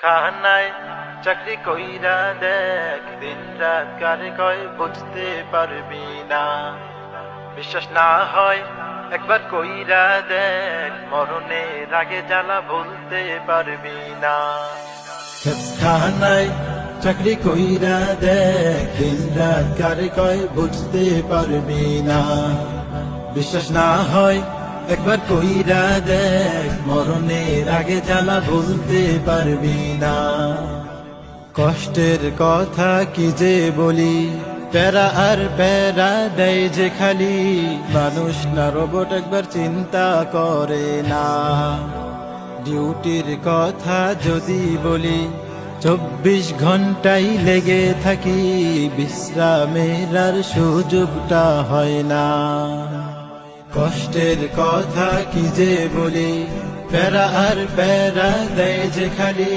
খানায় চাকরি কইরা দেখ, দিন রাত কারে কয় বুঝতে পারবি না। বিশ্বাস না হয় একবার কইরা দেখ, মরণের আগে জ্বালা বলতে পারবি না। খানায় চাকরি কইরা দেখ, দিন রাত কারে কয় বুঝতে পারবি না। বিশ্বাস না হয় একবার কইরা দেখ, মরণের আগে জ্বালা ভুলতে পারবি না। কষ্টের কথা কি যে বলি, প্যারা আর প্যারা দেয় যে খালি, মানুষ না রোবট একবার চিন্তা করে না। ডিউটির কথা যদি বলি, 24 ঘন্টাই লেগে থাকি, বিশ্রামের আর সুযোগটা হয় না। কষ্টের কথা কি যে বলি, প্যারা আর প্যারা দেয় যে খালি,